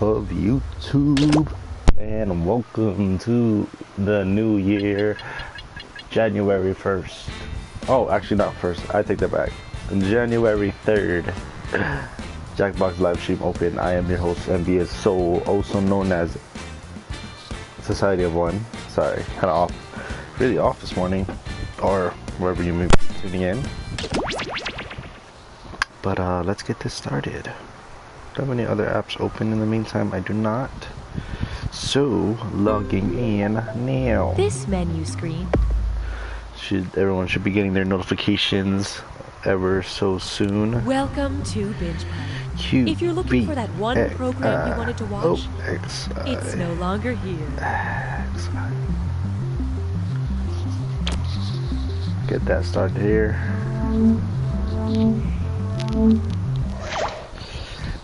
of YouTube, and welcome to the new year, January 1st. Oh, actually not 1st, I take that back. January 3rd, Jackbox live stream open. I am your host, MBS Soul, also known as Society of One. Sorry, kind of off, really off this morning, or wherever you may be tuning in. But let's get this started. Do I have any other apps open in the meantime? I do not. So, logging in now. This menu screen. Everyone should be getting their notifications ever so soon. Welcome to Binge Pie. If you're looking for that one program you wanted to watch, it's no longer here. Get that started here.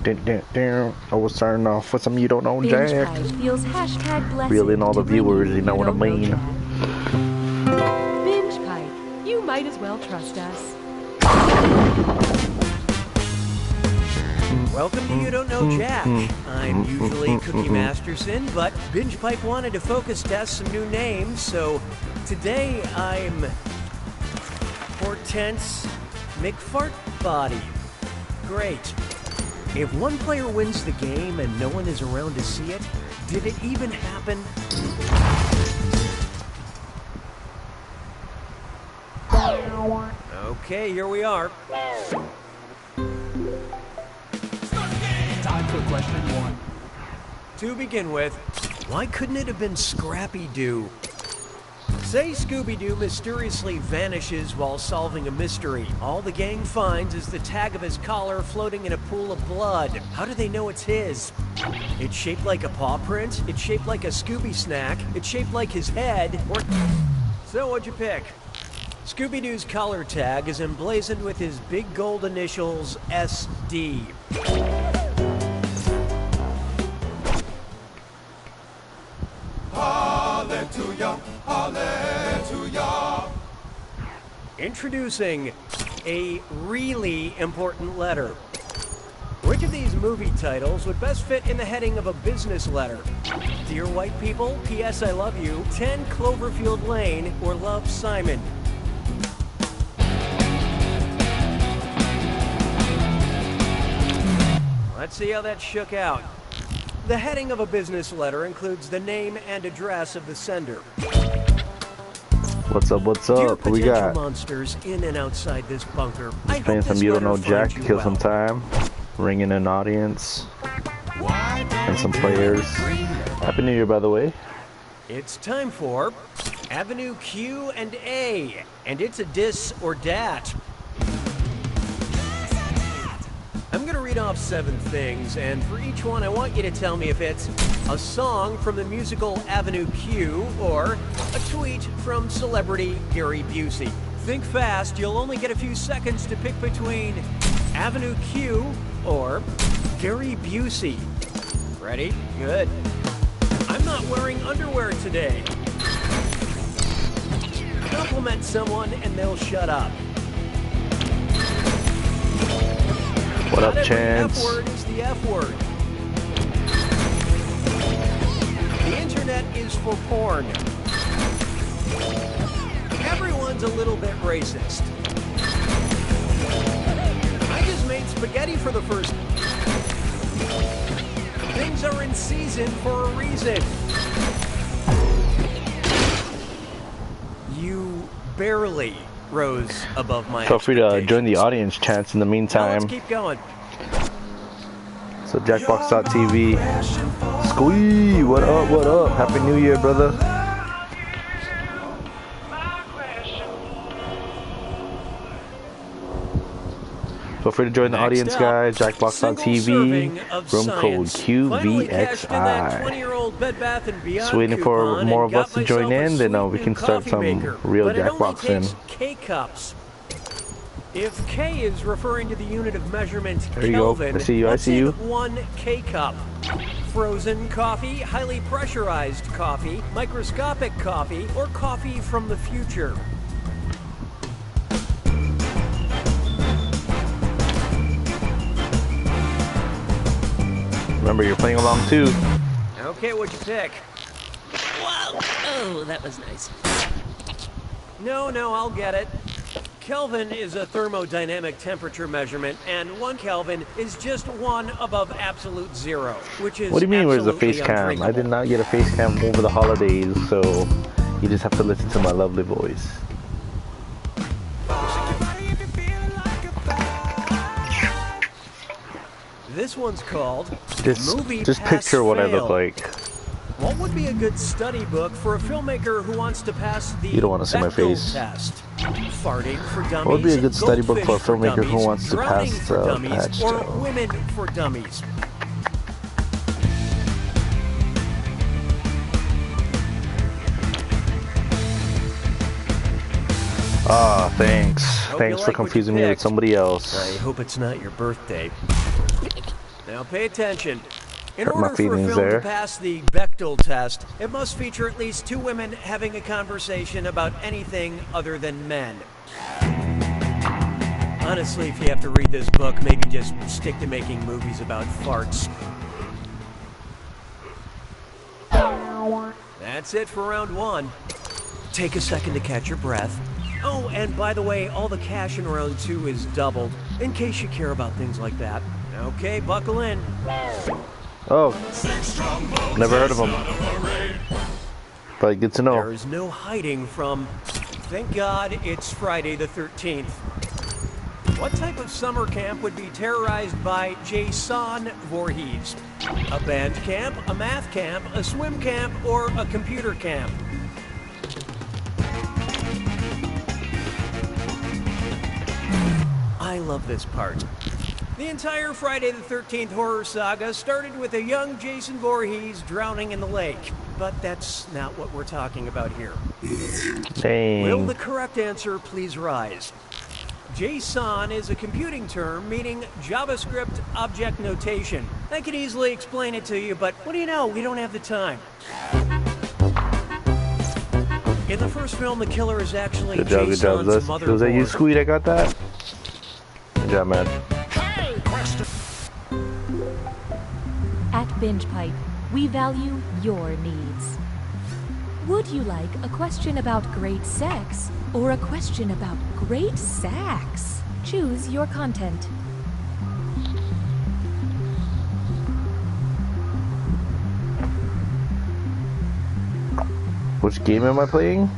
I was starting off with some you don't know Jack. Feels Reeling all the viewers, you know what I mean. Binge Pipe, you might as well trust us. Welcome to You Don't Know Jack. I'm usually Cookie Masterson, but Binge Pipe wanted to focus test some new names, so today I'm Hortense McFartbody. Great. If one player wins the game and no one is around to see it, did it even happen? Okay, here we are. Time for question one. To begin with, why couldn't it have been Scrappy-Doo? Say Scooby-Doo mysteriously vanishes while solving a mystery. All the gang finds is the tag of his collar floating in a pool of blood. How do they know it's his? It's shaped like a paw print, it's shaped like a Scooby snack, it's shaped like his head, or... So what'd you pick? Scooby-Doo's collar tag is emblazoned with his big gold initials, SD. Hallelujah, hallelujah. Introducing a really important letter. Which of these movie titles would best fit in the heading of a business letter? Dear White People, P.S. I Love You, 10 Cloverfield Lane, or Love, Simon? Let's see how that shook out. The heading of a business letter includes the name and address of the sender. What's up, what's Dear up? What we got? monsters in and outside this bunker. Just playing some You Don't Know Jack to kill some time. Ringing an audience. And some players. Happy New Year, by the way. It's time for Avenue Q and A. And it's a dis or dat. I'm going to read off 7 things, and for each one I want you to tell me if it's a song from the musical Avenue Q or a tweet from celebrity Gary Busey. Think fast, you'll only get a few seconds to pick between Avenue Q or Gary Busey. Ready? Good. I'm not wearing underwear today. Compliment someone and they'll shut up. What up, Not every Chance? F word is the F word. The internet is for porn. Everyone's a little bit racist. I just made spaghetti for the first. Things are in season for a reason. You barely rose above my Feel free to join the audience, Chance, in the meantime. Let's keep going. So Jackbox.tv. Squee! What up, what up? Happy New Year, brother. Feel free to join the audience, guys. Jackbox.tv. Room code QVXI. Just waiting for more of us to join in, then we can start some real Jackboxing. K-cups. If K is referring to the unit of measurement There you go. Kelvin, I see you, I see you. 1 K-cup? Frozen coffee, highly pressurized coffee, microscopic coffee, or coffee from the future? Remember, you're playing along too. Okay, what'd you pick? Whoa! Oh, that was nice. No, I'll get it. Kelvin is a thermodynamic temperature measurement, and 1 Kelvin is just 1 above absolute 0, which is What do you mean, where's the absolutely face cam? I undrinkable. did not get a face cam over the holidays, so you just have to listen to my lovely voice. This one's called Movie Just Pass picture what I look Fail. like. What would be a good study book for a filmmaker who wants to pass the You don't want to see my Bechdel face. test? Farting for dummies. What would be a good study book for a Goldfish filmmaker who dummies, wants to Drowning pass for the dummies, patch or test? Women for dummies? Ah, thanks. Hope Thanks you for like what you confusing me with picked. somebody else. I hope it's not your birthday. Now pay attention. In Hurt my order for a feelings film there. to pass the Bechdel test, it must feature at least 2 women having a conversation about anything other than men. Honestly, if you have to read this book, maybe just stick to making movies about farts. That's it for round 1. Take a second to catch your breath. Oh, and by the way, all the cash in round 2 is doubled, in case you care about things like that. Okay, buckle in. Oh, never heard of him. But good to know. There is no hiding from, thank God it's Friday the 13th. What type of summer camp would be terrorized by Jason Voorhees? A band camp, a math camp, a swim camp, or a computer camp? I love this part. The entire Friday the 13th horror saga started with a young Jason Voorhees drowning in the lake. But that's not what we're talking about here. Will Dang. the correct answer please rise? JSON is a computing term meaning JavaScript object notation. I could easily explain it to you, but what do you know? We don't have the time. In the first film, the killer is actually Good job, good job. Jason's Was that you, motherboard. Squeed? I got that? Good job, man. At Binge Pipe, we value your needs. Would you like a question about great sex or a question about great sex? Choose your content. Which game am I playing?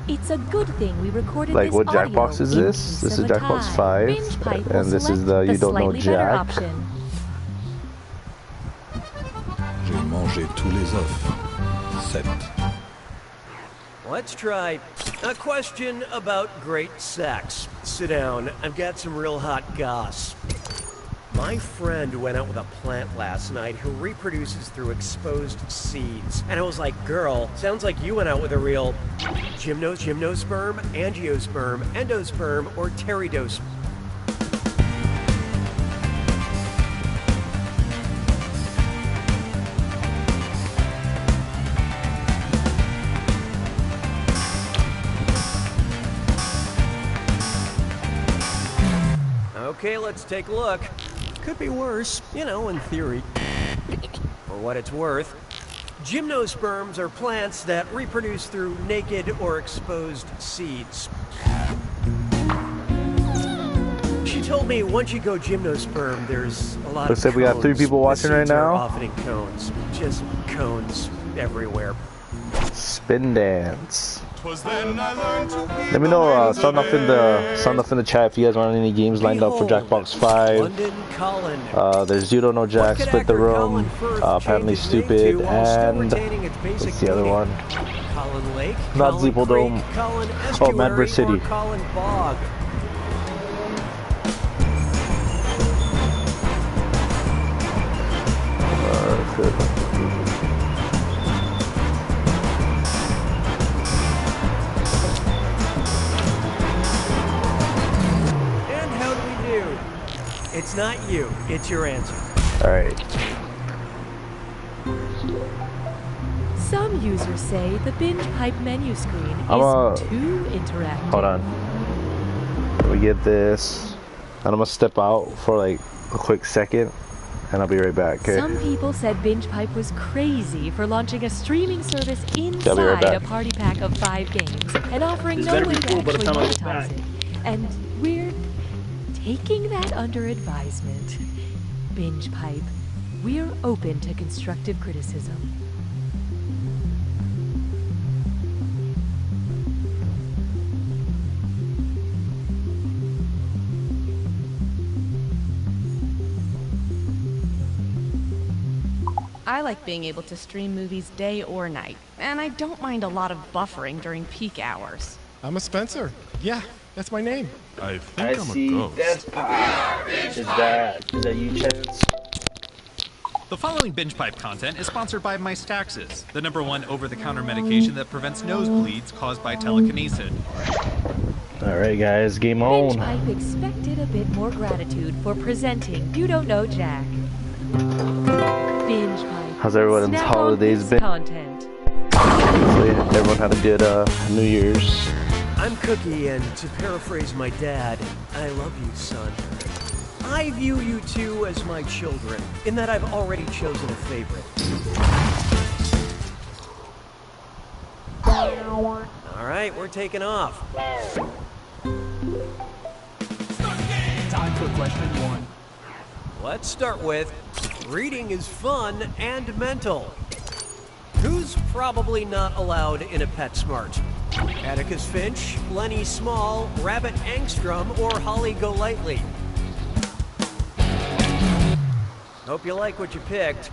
It's a good thing we recorded Like, this what audio Jackbox is in this? case This of is a Jackbox tie. 5, Binge Pipe will and this is select the You Don't Know slightly better Jack. option. J'ai mangé tous les œufs. 7. Let's try a question about great sex. Sit down. I've got some real hot goss. My friend went out with a plant last night who reproduces through exposed seeds. And I was like, girl, sounds like you went out with a real gymnosperm, angiosperm, endosperm, or pteridosperm. Okay, let's take a look. Could be worse, you know, in theory. For what it's worth, gymnosperms are plants that reproduce through naked or exposed seeds. She told me once you go gymnosperm, there's a lot Looks of like we got 3 cones. people The watching right seeds are now. often in cones. Just cones everywhere. Spin dance. 'Twas then I learned to be Let me know, sound off in the chat if you guys want any games lined up for Behold, Jackbox 5. London Colin. There's You Don't Know Jack, Orchid Split the actor Room, Colin Firth Apparently changed his name Stupid, to while still and retaining its basic what's the other meaning. one? Colin Lake, Not Colin Zeeple Creek, Dome. Colin Oh, Estuary, Madbridge City. or Colin Bog. And how do we do? It's not you, it's your answer. Alright. Some users say the Binge Pipe menu screen I'm is too interactive. Hold on. We get this. And I'm gonna step out for like a quick second. and I'll be right back. Okay. Some people said Binge Pipe was crazy for launching a streaming service I'll be right inside back. a party pack of 5 games and offering This no better way be to cool by the actually time I get monetize back. it. And we're taking that under advisement. Binge Pipe, we're open to constructive criticism. I like being able to stream movies day or night, and I don't mind a lot of buffering during peak hours. I'm a Spencer. Yeah, that's my name. I think I I'm see a ghost. Death Pie. Is that you, Chance? The following Binge Pipe content is sponsored by Mystaxis, the #1 over-the-counter medication that prevents nosebleeds caused by telekinesis. Alright guys, game Binge on. Pipe expected a bit more gratitude for presenting You Don't Know Jack. Binge Pipe. How's everyone's Snap on holidays this been? Content. Hopefully everyone had a good New Year's. I'm Cookie, and to paraphrase my dad, I love you, son. I view you two as my children, in that I've already chosen a favorite. Alright, we're taking off. Time for question 1. Let's start with, reading is fun and mental. Who's probably not allowed in a PetSmart? Atticus Finch, Lenny Small, Rabbit Angstrom, or Holly Golightly? Hope you like what you picked.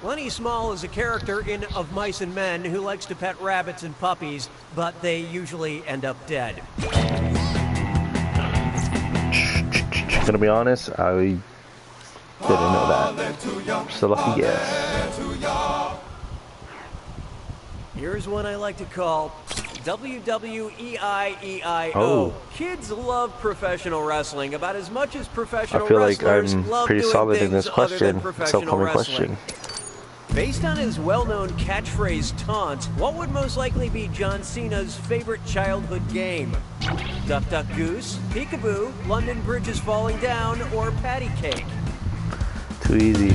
Lenny Small is a character in Of Mice and Men who likes to pet rabbits and puppies, but they usually end up dead. Gonna be honest, I didn't know that. Just a lucky guess. Here's one I like to call WWEIEIO. Oh. Kids love professional wrestling about as much as professional I feel like wrestlers I'm love pretty doing solid in things this other than question. It's professional upcoming wrestling. question. Based on his well-known catchphrase taunt, what would most likely be John Cena's favorite childhood game? Duck Duck Goose, Peekaboo, London Bridge is Falling Down, or Patty Cake? Too easy.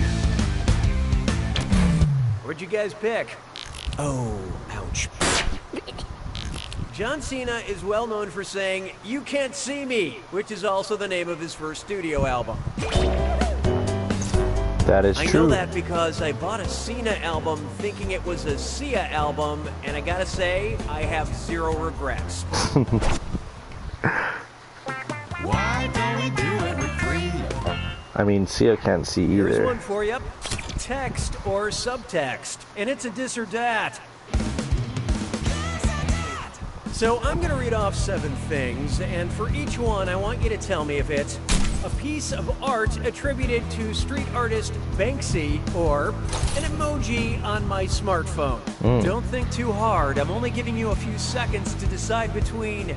What'd you guys pick? Oh, ouch. John Cena is well known for saying, "You can't see me," which is also the name of his first studio album. That is I true. know that because I bought a Cena album thinking it was a Sia album, and I gotta say, I have zero regrets. Why don't we do it with 3? I mean, Sia can't see Here's either. one for you. Text or subtext, and it's a this or dat. So I'm going to read off 7 things, and for each one, I want you to tell me if it's a piece of art attributed to street artist Banksy or an emoji on my smartphone. Don't think too hard. I'm only giving you a few seconds to decide between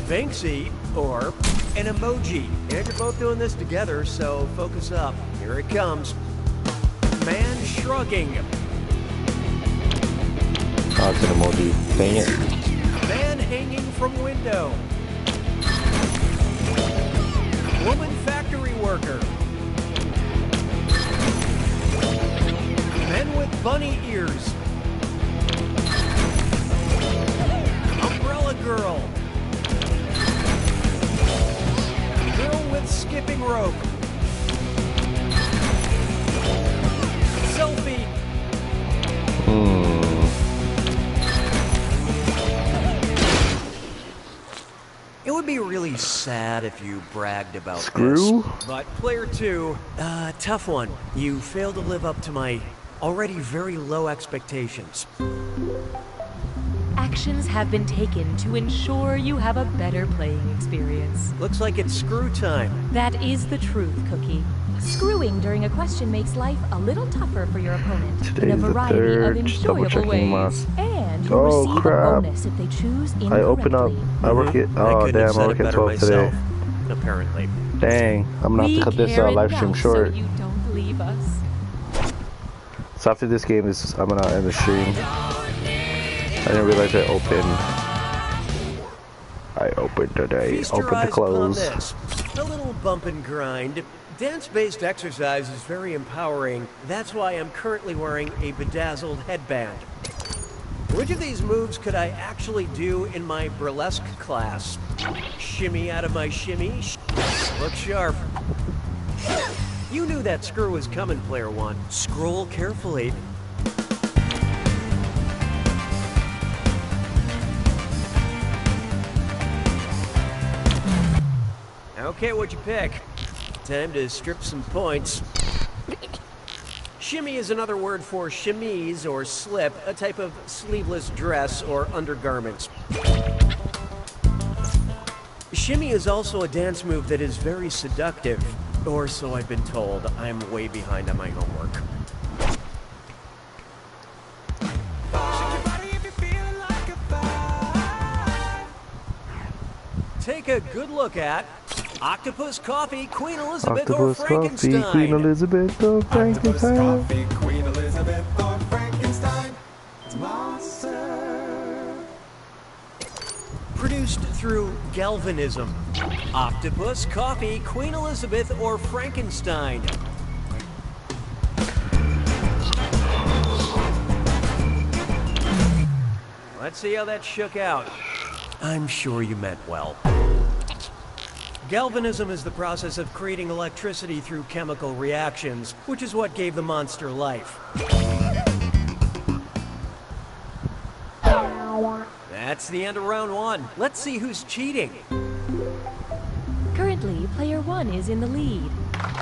Banksy or an emoji. And you're both doing this together, so focus up. Here it comes. Man shrugging. Oh, it's an emoji. Dang it. Man hanging from window. Woman factory worker. Men with bunny ears. Umbrella girl. Girl with skipping rope. Selfie. It would be really sad if you bragged about Screw? this. But player 2, tough one. You failed to live up to my already very low expectations. Actions have been taken to ensure you have a better playing experience. Looks like it's screw time. That is the truth, Cookie. Screwing during a question makes life a little tougher for your opponent in a Today's the variety third, of just enjoyable double-checking ways. my- And you'll Oh, receive crap. a bonus if they choose incorrectly. I open up. I work at. I Oh, couldn't damn. have I said work it at better 12 myself, today. apparently. Dang. I'm gonna have We to cut this care live stream enough short. so you don't leave us. So after this game, I'm gonna end the stream. I didn't realize I opened. I opened today. Feast your Opened to eyes upon close. this. A little bump and grind. Dance-based exercise is very empowering. That's why I'm currently wearing a bedazzled headband. Which of these moves could I actually do in my burlesque class? Shimmy out of my shimmy. Look sharp. You knew that screw was coming, player one. Scroll carefully. Okay, what'd you pick? Time to strip some points. Shimmy is another word for chemise or slip, a type of sleeveless dress or undergarments. Shimmy is also a dance move that is very seductive, or so I've been told. I'm way behind on my homework. Take a good look at Octopus Coffee, Queen Elizabeth, or Frankenstein. Coffee, Queen Elizabeth, or Frankenstein. Octopus coffee, Queen Elizabeth, or Frankenstein. It's monster. Produced through galvanism. Octopus, Coffee, Queen Elizabeth, or Frankenstein. Let's see how that shook out. I'm sure you meant well. Galvanism is the process of creating electricity through chemical reactions, which is what gave the monster life. That's the end of round one. Let's see who's cheating. Currently, player 1 is in the lead.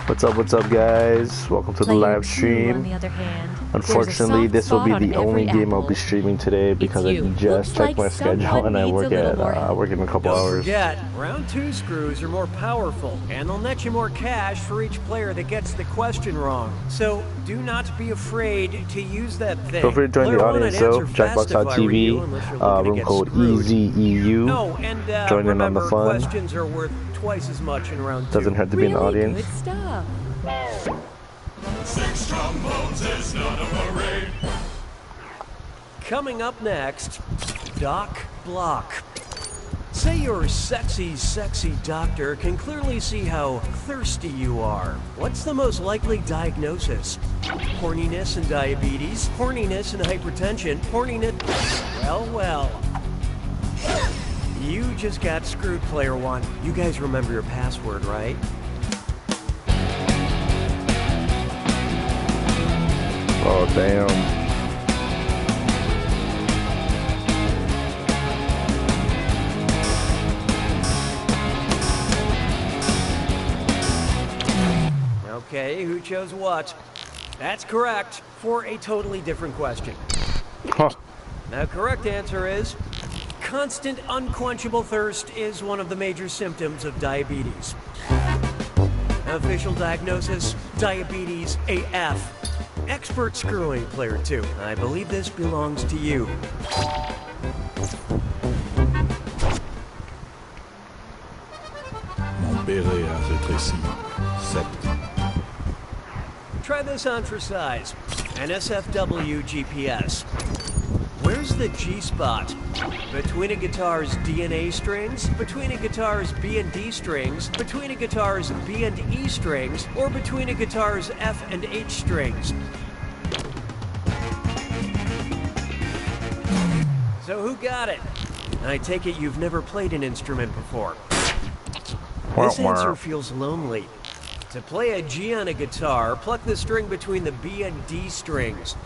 What's up, guys? Welcome to the Player live 2, stream. on the other hand, Unfortunately, this will be the only game I'll be streaming today because I just checked my schedule and I work in a couple Don't hours. forget, round 2 screws are more powerful, and they'll net you more cash for each player that gets the question wrong. So do not be afraid to use that thing. Feel free to join the audience though. Jackbox.tv, room code EZEU. No, and Join in on the remember, fun. questions are worth twice as much in round 2. Doesn't have to be in the Really audience. good stuff. 6 trombones is not a parade. Coming up next, Doc Block. Say your sexy, sexy doctor can clearly see how thirsty you are. What's the most likely diagnosis? Horniness and diabetes, horniness and hypertension, horniness... Well. You just got screwed, player one. You guys remember your password, right? Oh, damn. Okay, who chose what? That's correct, for a totally different question. Huh. The correct answer is, constant unquenchable thirst is one of the major symptoms of diabetes. Official diagnosis, diabetes AF. Expert screwing, player 2. I believe this belongs to you. Mon béret a rétréci. 7. Try this on for size. NSFW GPS. Where's the G-spot? Between a guitar's D and A strings? Between a guitar's B and D strings? Between a guitar's B and E strings? Or between a guitar's F and H strings? So who got it? I take it you've never played an instrument before. This answer feels lonely. To play a G on a guitar, pluck the string between the B and D strings.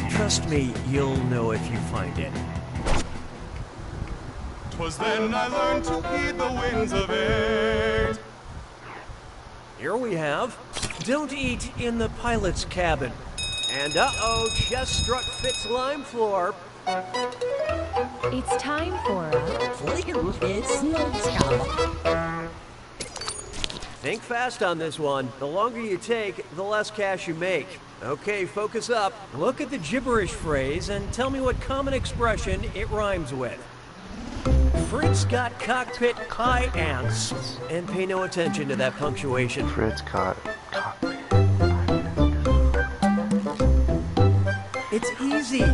Trust me, you'll know if you find it. 'Twas then I learned to heed the winds of age. Here we have, don't eat in the pilot's cabin. And uh-oh, chest struck Fitz lime floor. It's time for a Think fast on this one. The longer you take, the less cash you make. Okay, focus up. Look at the gibberish phrase and tell me what common expression it rhymes with. Fritz got cockpit high ants. And pay no attention to that punctuation. Fritz caught cockpit. It's easy.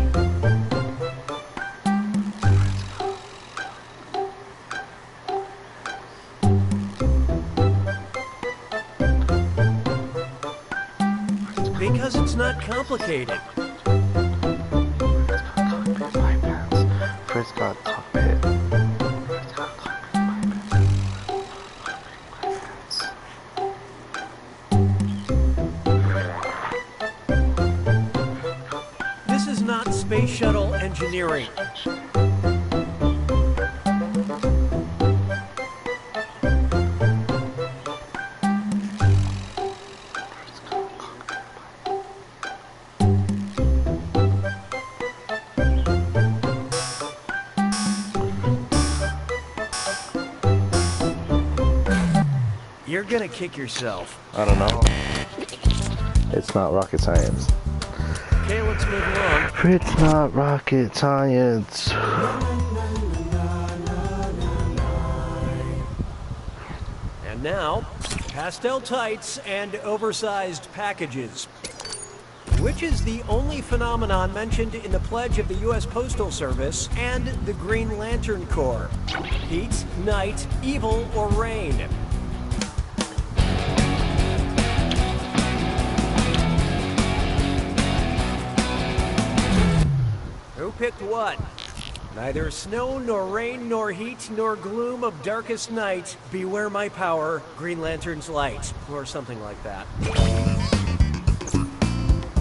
because it's not complicated. Fritz got cockpit. This is not space shuttle engineering. You're gonna kick yourself. I don't know. It's not rocket science. Okay, let's move along. It's not rocket science. And now, pastel tights and oversized packages. Which is the only phenomenon mentioned in the pledge of the U.S. Postal Service and the Green Lantern Corps? Heat, night, evil, or rain? Who picked what? Neither snow, nor rain, nor heat, nor gloom of darkest night. Beware my power, Green Lantern's light. Or something like that.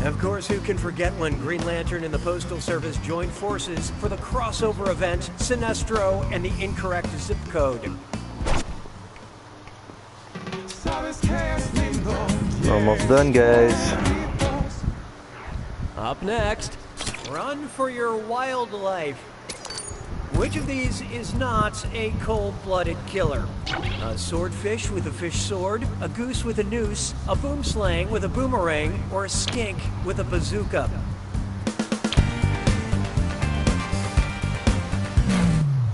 Of course, who can forget when Green Lantern and the Postal Service joined forces for the crossover event, Sinestro and the incorrect zip code. Almost done, guys. Up next, run for your wildlife. Which of these is not a cold-blooded killer? A swordfish with a fish sword, a goose with a noose, a boomslang with a boomerang, or a skink with a bazooka?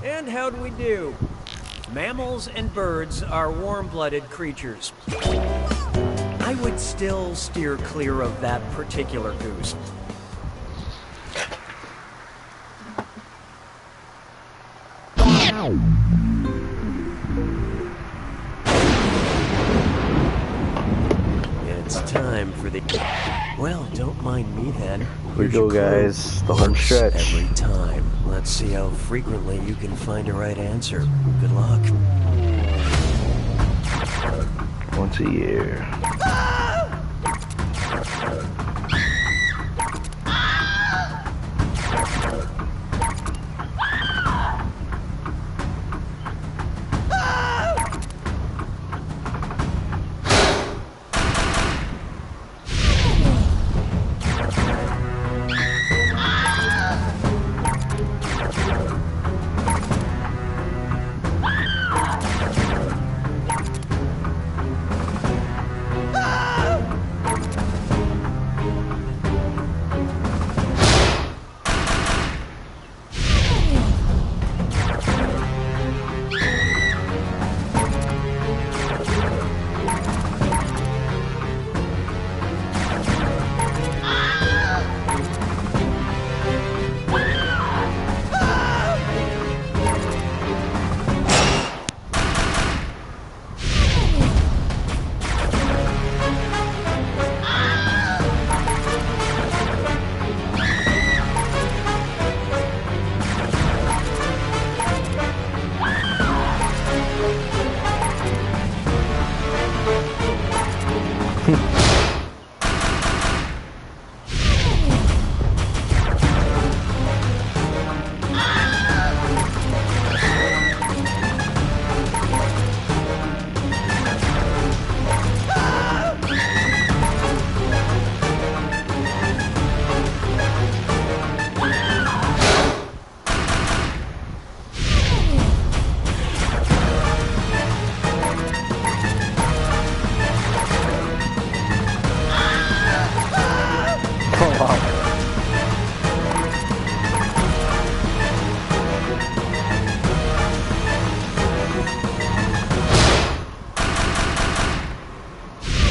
And how'd we do? Mammals and birds are warm-blooded creatures. I would still steer clear of that particular goose. It's time for the... Well, don't mind me then. Here we Here's go, your clue. guys. The home stretch. Every time. Let's see how frequently you can find a right answer. Good luck. Once a year.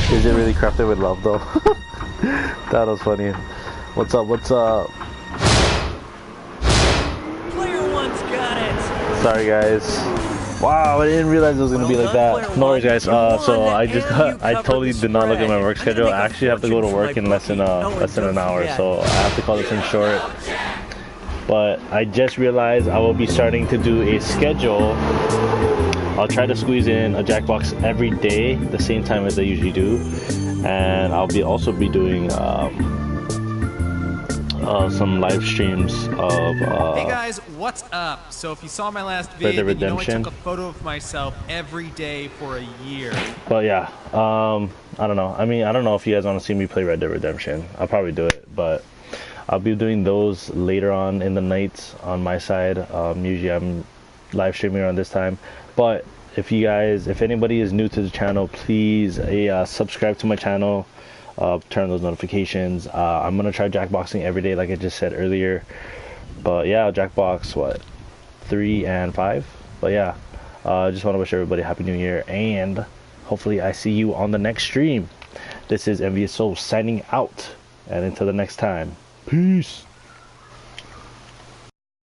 Is it really crafted with love though? That was funny. What's up? What's up? Player one's got it. Sorry guys. Wow, I didn't realize it was gonna be like Well done, that. player No worries, one. guys. You won, So I just and you I covered totally the did not look at my spread. work I'm gonna schedule. make I a actually have to go to fortune for work my in less than bookie. Oh, and less than don't an hour, forget. so I have to call this in short. But I just realized I will be starting to do a schedule. I'll try to squeeze in a Jackbox every day, the same time as I usually do, and I'll also be doing some live streams of Hey guys, what's up? So if you saw my last Red Dead vid, then you know I Redemption. took a photo of myself every day for a year. But yeah, I don't know. I mean, I don't know if you guys want to see me play Red Dead Redemption. I'll probably do it, but I'll be doing those later on in the nights on my side. Usually I'm live streaming around this time. But if anybody is new to the channel, please subscribe to my channel. Turn those notifications. I'm gonna try Jackboxing every day, like I just said earlier. But yeah, Jackbox 3 and 5. But yeah, I just want to wish everybody a happy new year, and hopefully I see you on the next stream. This is Envious Soul signing out, and until the next time, peace.